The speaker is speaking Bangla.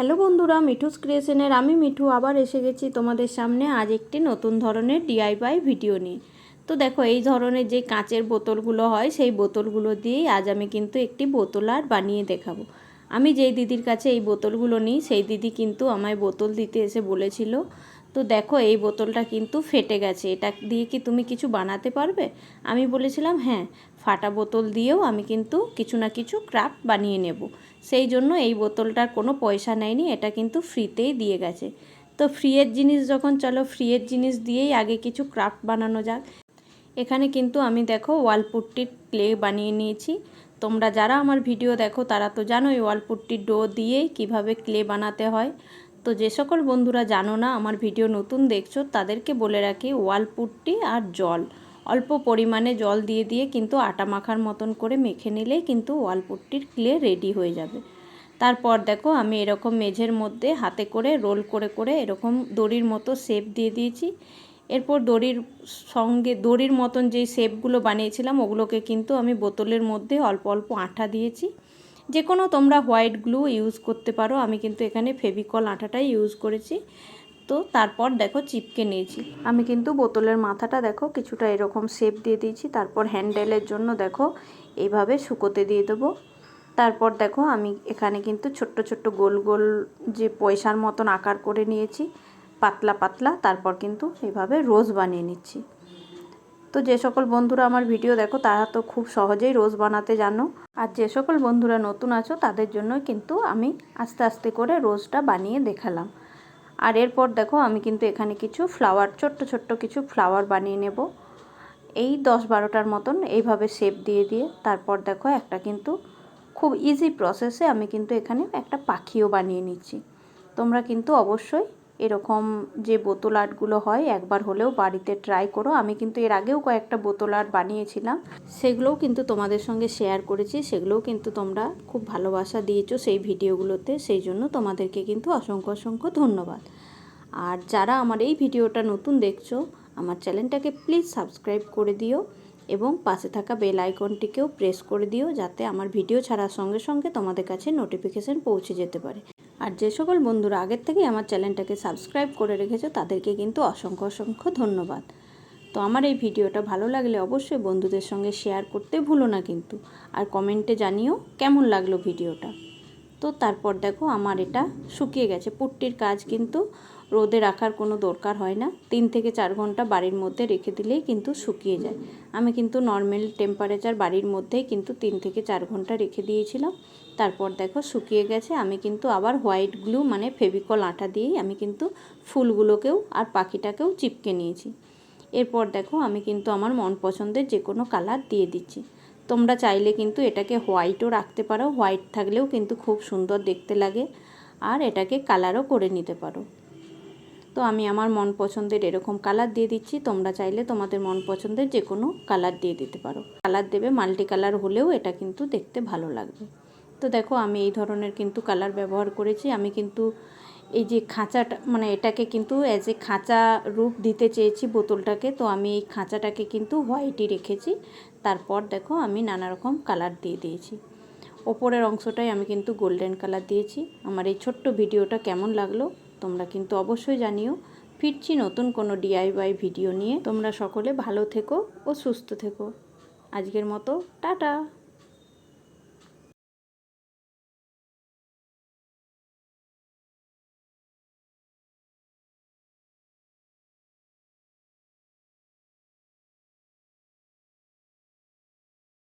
হ্যালো বন্ধুরা, মিঠুস ক্রিয়েশনের আমি মিঠু আবার এসে গেছি তোমাদের সামনে আজ একটি নতুন ধরনের ডিআইওয়াই ভিডিও নিয়ে। তো দেখো, এই ধরনের যে কাঁচের বোতলগুলো হয় সেই বোতলগুলো দিয়েই আজ আমি কিন্তু একটি বোতল আর্ট বানিয়ে দেখাবো। আমি যেই দিদির কাছে এই বোতলগুলো নিই সেই দিদি কিন্তু আমায় বোতল দিতে এসে বলেছিল, তো দেখো এই বোতলটা কিন্তু ফেটে গেছে, এটা দিয়ে কি তুমি কিছু বানাতে পারবে? আমি বলেছিলাম হ্যাঁ, ফাটা বোতল দিয়েও আমি কিন্তু কিছু না কিছু ক্রাফট বানিয়ে নেব। সেই জন্য এই বোতলটার কোনো পয়সা নেয়নি, এটা কিন্তু ফ্রিতেই দিয়ে গেছে। তো ফ্রিয়ের জিনিস যখন, চলো ফ্রিয়ের জিনিস দিয়েই আগে কিছু ক্রাফট বানানো যাক। এখানে কিন্তু আমি দেখো ওয়ালপুট্টির ক্লে বানিয়ে নিয়েছি। তোমরা যারা আমার ভিডিও দেখো তারা তো জানোই ওয়ালপুট্টির ডো দিয়েই কিভাবে ক্লে বানাতে হয়। তো যে সকল বন্ধুরা জানো না, আমার ভিডিও নতুন দেখছো, তাদেরকে বলে রাখি, ওয়ালপুট্টি আর জল, অল্প পরিমাণে জল দিয়ে দিয়ে কিন্তু আটা মাখার মতন করে মেখে নিলেই কিন্তু ওয়ালপুট্টির ক্লে রেডি হয়ে যাবে। তারপর দেখো আমি এরকম মেঝের মধ্যে হাতে করে রোল করে করে এরকম দড়ির মতো শেপ দিয়ে দিয়েছি। এরপর দড়ির সঙ্গে দড়ির মতন যেই শেপগুলো বানিয়েছিলাম ওগুলোকে কিন্তু আমি বোতলের মধ্যে অল্প অল্প আঠা দিয়েছি। যে কোনো তোমরা হোয়াইট গ্লু ইউজ করতে পারো, আমি কিন্তু এখানে ফেভিকল আঠাটাই ইউজ করেছি। তো তারপর দেখো চিপকে নিয়েছি। আমি কিন্তু বোতলের মাথাটা দেখো কিছুটা এরকম শেপ দিয়ে দিয়েছি। তারপর হ্যান্ডেলের জন্য দেখো এইভাবে শুকোতে দিয়ে দেবো। তারপর দেখো আমি এখানে কিন্তু ছোট্ট ছোট্ট গোল গোল যে পয়সার মতন আকার করে নিয়েছি, পাতলা পাতলা। তারপর কিন্তু এইভাবে রোজ বানিয়ে নিচ্ছি। তো যে সকল বন্ধুরা আমার ভিডিও দেখো তারা তো খুব সহজেই রোজ বানাতে জানো, আর যে সকল বন্ধুরা নতুন আছো তাদের জন্য কিন্তু আমি আস্তে আস্তে করে রোজটা বানিয়ে দেখালাম। আর এরপর দেখো আমি কিন্তু এখানে কিছু ফ্লাওয়ার, ছোট্ট ছোট্ট কিছু ফ্লাওয়ার বানিয়ে নেব, এই 10-12টার মতন এইভাবে শেপ দিয়ে দিয়ে। তারপর দেখো একটা কিন্তু খুব ইজি প্রসেসে আমি কিন্তু এখানে একটা পাখিও বানিয়ে নিচ্ছি। তোমরা কিন্তু অবশ্যই এরকম যে বোতল আর্টগুলো হয় একবার হলেও বাড়িতে ট্রাই করো। আমি কিন্তু এর আগেও কয়েকটা বোতল আর্ট বানিয়েছিলাম, সেগুলোও কিন্তু তোমাদের সঙ্গে শেয়ার করেছি, সেগুলোও কিন্তু তোমরা খুব ভালোবাসা দিয়েছো সেই ভিডিওগুলোতে, সেই জন্য তোমাদেরকে কিন্তু অসংখ্য অসংখ্য ধন্যবাদ। আর যারা আমার এই ভিডিওটা নতুন দেখছো, আমার চ্যানেলটাকে প্লিজ সাবস্ক্রাইব করে দিও এবং পাশে থাকা বেল আইকনটিকেও প্রেস করে দিও, যাতে আমার ভিডিও ছাড়ার সঙ্গে সঙ্গে তোমাদের কাছে নোটিফিকেশান পৌঁছে যেতে পারে। আর যে সকল বন্ধুরা আগের থেকেই আমার চ্যানেলটাকে সাবস্ক্রাইব করে রেখেছো তাদেরকে কিন্তু অসংখ্য অসংখ্য ধন্যবাদ। তো আমার এই ভিডিওটা ভালো লাগলে অবশ্যই বন্ধুদের সঙ্গে শেয়ার করতে ভুলো না কিন্তু, আর কমেন্টে জানিও কেমন লাগলো ভিডিওটা। তো তারপর দেখো আমার এটা শুকিয়ে গেছে। পুট্টির কাজ কিন্তু রোদে রাখার কোনো দরকার হয় না, 3 থেকে 4 ঘন্টা বাড়ির মধ্যে রেখে দিলেই কিন্তু শুকিয়ে যায়। আমি কিন্তু নর্মাল টেম্পারেচার বাড়ির মধ্যেই কিন্তু 3 থেকে 4 ঘন্টা রেখে দিয়েছিলাম। তারপর দেখো শুকিয়ে গেছে। আমি কিন্তু আবার হোয়াইট গ্লু মানে ফেভিকল আঠা দিয়েই আমি কিন্তু ফুলগুলোকেও আর পাখিটাকেও চিপকে নিয়েছি। এরপর দেখো আমি কিন্তু আমার মন পছন্দের যে কোনো কালার দিয়ে দিচ্ছি। তোমরা চাইলে কিন্তু এটাকে হোয়াইটও রাখতে পারো, হোয়াইট থাকলেও কিন্তু খুব সুন্দর দেখতে লাগে, আর এটাকে কালারও করে নিতে পারো। তো আমি আমার মন পছন্দের এরকম কালার দিয়ে দিচ্ছি, তোমরা চাইলে তোমাদের মন পছন্দের যে কোনো কালার দিয়ে দিতে পারো। কালার দেবে, মাল্টি কালার হলেও এটা কিন্তু দেখতে ভালো লাগবে। তো দেখো আমি এই ধরনের কিন্তু কালার ব্যবহার করেছি। আমি কিন্তু এই যে খাঁচাটা মানে এটাকে কিন্তু অ্যাজ এ খাঁচা রূপ দিতে চেয়েছি বোতলটাকে, তো আমি এই খাঁচাটাকে কিন্তু হোয়াইটই রেখেছি। তারপর দেখো আমি নানা রকম কালার দিয়ে দিয়েছি। ওপরের অংশটাই আমি কিন্তু গোল্ডেন কালার দিয়েছি। আমার এই ছোট্ট ভিডিওটা কেমন লাগলো তোমরা কিন্তু অবশ্যই জানিও। ফিরছি নতুন কোনো ডিআইওয়াই ভিডিও নিয়ে। তোমরা সকলে ভালো থেকো ও সুস্থ থেকো। আজকের মতো টাটা।